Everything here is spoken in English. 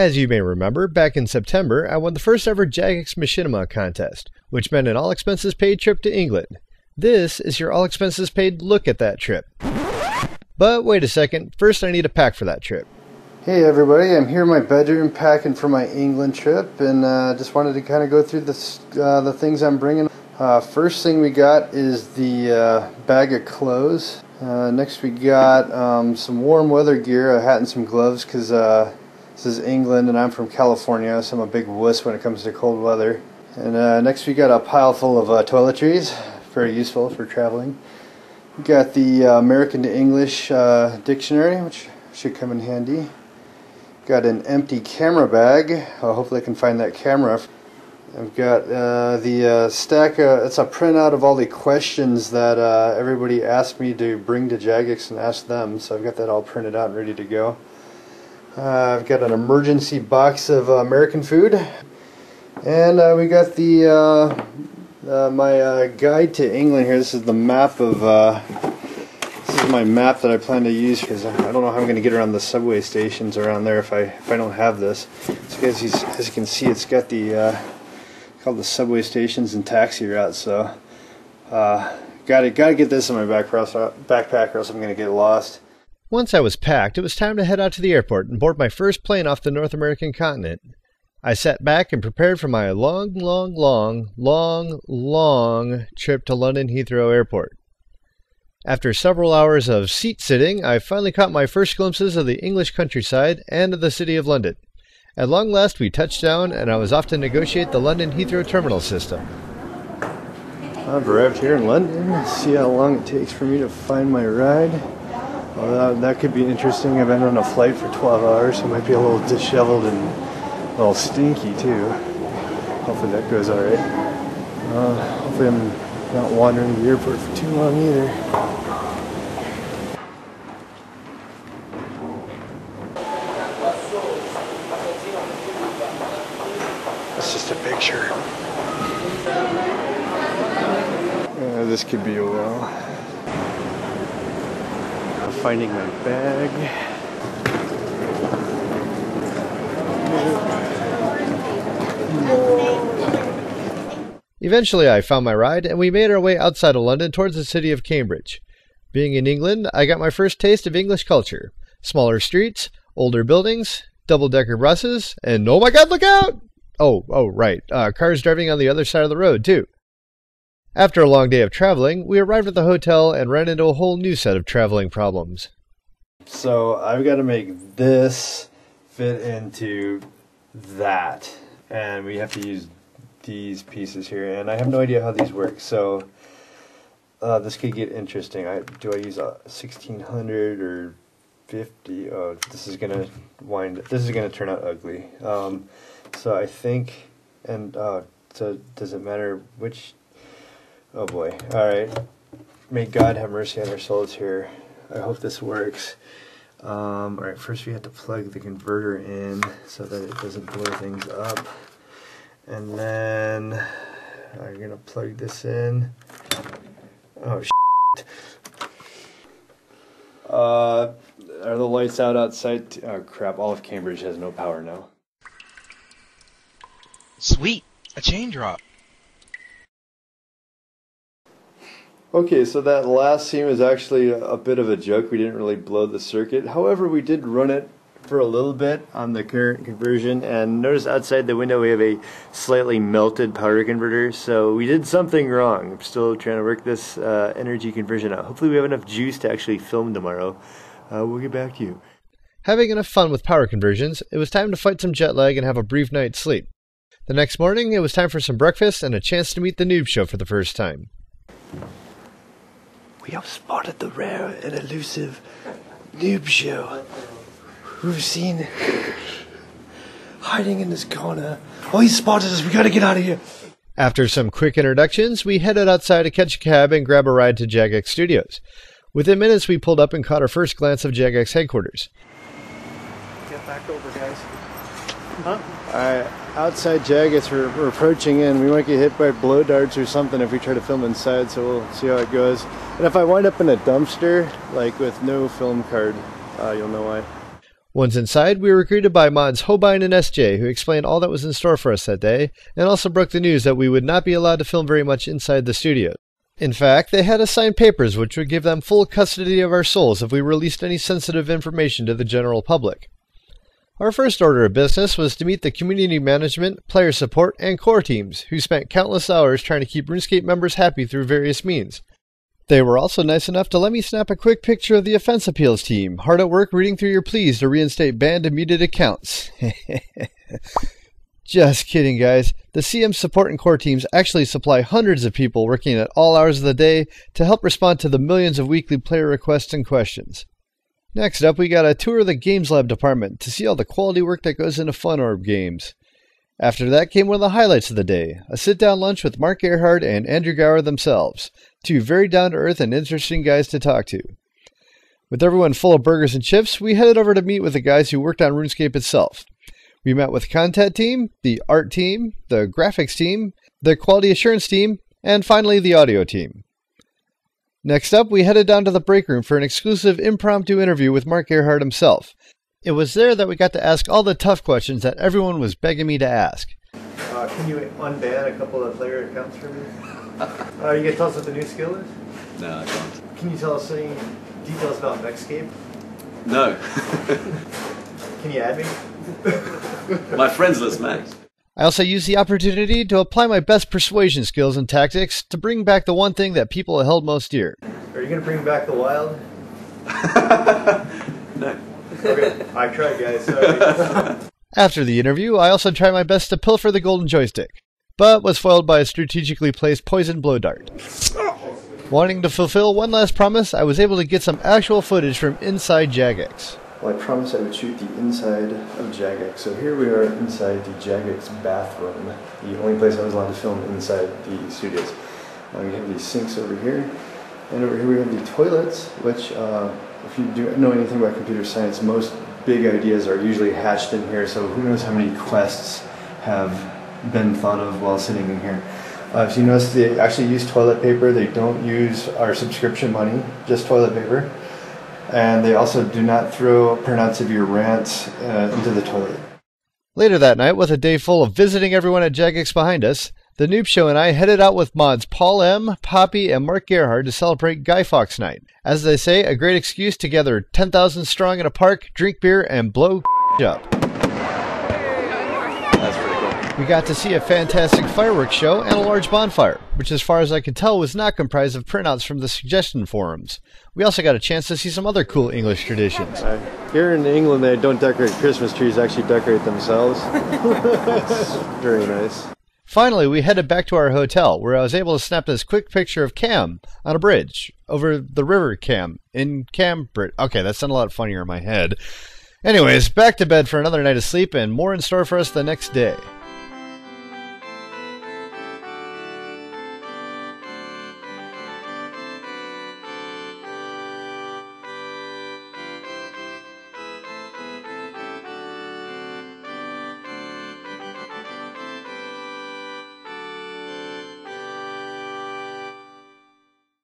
As you may remember, back in September, I won the first ever Jagex machinima contest, which meant an all-expenses-paid trip to England. This is your all-expenses-paid look at that trip. But wait a second, first I need a pack for that trip. Hey everybody, I'm here in my bedroom packing for my England trip, and just wanted to kind of go through the things I'm bringing. First thing we got is the bag of clothes. Next we got some warm weather gear, a hat and some gloves, because this is England and I'm from California, so I'm a big wuss when it comes to cold weather. And next we got a pile full of toiletries, very useful for traveling. We got the American to English dictionary, which should come in handy. Got an empty camera bag. Hopefully I can find that camera. I've got the stack, it's a printout of all the questions that everybody asked me to bring to Jagex and ask them, so I've got that all printed out and ready to go. I've got an emergency box of American food, and we got the my guide to England here. This is the map of this is my map that I plan to use, because I don't know how I'm going to get around the subway stations around there if I don't have this. So as you can see, it's got the called the subway stations and taxi routes. So gotta get this in my backpack, or else I'm going to get lost. Once I was packed, it was time to head out to the airport and board my first plane off the North American continent. I sat back and prepared for my long trip to London Heathrow Airport. After several hours of seat-sitting, I finally caught my first glimpses of the English countryside and of the City of London. At long last, we touched down, and I was off to negotiate the London Heathrow terminal system. I've arrived here in London. Let's see how long it takes for me to find my ride. Well, that could be interesting. I've been on a flight for 12 hours, so I might be a little disheveled and a little stinky too. Hopefully that goes alright. Hopefully I'm not wandering the airport for too long either. That's just a picture. This could be a while. Finding my bag. Eventually I found my ride, and we made our way outside of London towards the city of Cambridge. Being in England, I got my first taste of English culture. Smaller streets, older buildings, double-decker buses, and oh my god, look out! Oh right, cars driving on the other side of the road too. After a long day of traveling, we arrived at the hotel and ran into a whole new set of traveling problems. So I've got to make this fit into that, and we have to use these pieces here, and I have no idea how these work, so this could get interesting. Do I use a 1600 or 50? Oh, this is gonna turn out ugly. So I think, and so does it matter which? Oh boy. Alright. May God have mercy on our souls here. I hope this works. Alright, first we have to plug the converter in so that it doesn't blow things up. And then I'm going to plug this in. Oh, shit. Are the lights out outside? Oh, crap. All of Cambridge has no power now. Sweet. A chain drop. Okay, so that last scene was actually a bit of a joke. We didn't really blow the circuit. However, we did run it for a little bit on the current conversion, and notice outside the window we have a slightly melted power converter, so we did something wrong. I'm still trying to work this energy conversion out. Hopefully we have enough juice to actually film tomorrow. We'll get back to you. Having enough fun with power conversions, it was time to fight some jet lag and have a brief night's sleep. The next morning, it was time for some breakfast and a chance to meet the noob show for the first time. We have spotted the rare and elusive noob show. We've seen hiding in this corner. Oh, he spotted us. We gotta get out of here. After some quick introductions, we headed outside to catch a cab and grab a ride to Jagex Studios. Within minutes, we pulled up and caught our first glance of Jagex headquarters. Get back over, guys. Huh? Alright, outside Jagex, we're approaching in. We might get hit by blow darts or something if we try to film inside, so we'll see how it goes. And if I wind up in a dumpster, like with no film card, you'll know why. Once inside, we were greeted by mods Hobine and SJ, who explained all that was in store for us that day, and also broke the news that we would not be allowed to film very much inside the studio. In fact, they had us sign papers which would give them full custody of our souls if we released any sensitive information to the general public. Our first order of business was to meet the community management, player support, and core teams, who spent countless hours trying to keep RuneScape members happy through various means. They were also nice enough to let me snap a quick picture of the offense appeals team, hard at work reading through your pleas to reinstate banned and muted accounts. Just kidding, guys. The CM support and core teams actually supply hundreds of people working at all hours of the day to help respond to the millions of weekly player requests and questions. Next up, we got a tour of the Games Lab department to see all the quality work that goes into Fun Orb games. After that came one of the highlights of the day, a sit-down lunch with Mark Gerhard and Andrew Gower themselves, two very down-to-earth and interesting guys to talk to. With everyone full of burgers and chips, we headed over to meet with the guys who worked on RuneScape itself. We met with the content team, the art team, the graphics team, the quality assurance team, and finally the audio team. Next up, we headed down to the break room for an exclusive impromptu interview with Mark Gerhard himself. It was there that we got to ask all the tough questions that everyone was begging me to ask. Can you unban a couple of player accounts for me? You can tell us what the new skill is? No, I can't. Can you tell us any details about Excl? No. Can you add me? My friends list, Max. I also used the opportunity to apply my best persuasion skills and tactics to bring back the one thing that people held most dear. Are you going to bring back the wild? No. Okay, I tried, guys. Sorry. After the interview, I also tried my best to pilfer the golden joystick, but was foiled by a strategically placed poison blow dart. Wanting to fulfill one last promise, I was able to get some actual footage from inside Jagex. Well, I promised I would shoot the inside of Jagex. So here we are inside the Jagex bathroom, the only place I was allowed to film inside the studios. We have these sinks over here, and over here we have the toilets, which, if you do know anything about computer science, most big ideas are usually hatched in here, so who knows how many quests have been thought of while sitting in here. If you notice, they actually use toilet paper. They don't use our subscription money, just toilet paper. And they also do not throw printouts of your rants into the toilet. Later that night, with a day full of visiting everyone at Jagex behind us, the Noob Show and I headed out with mods Paul M., Poppy, and Mark Gerhard to celebrate Guy Fawkes Night. As they say, a great excuse to gather 10,000 strong in a park, drink beer, and blow up. That's pretty cool. We got to see a fantastic fireworks show and a large bonfire, which as far as I could tell was not comprised of printouts from the suggestion forums. We also got a chance to see some other cool English traditions. Here in England, they don't decorate Christmas trees, they actually decorate themselves. It's very nice. Finally, we headed back to our hotel, where I was able to snap this quick picture of Cam on a bridge over the river Cam in Cambridge. Okay, that sounded a lot funnier in my head. Anyways, back to bed for another night of sleep and more in store for us the next day.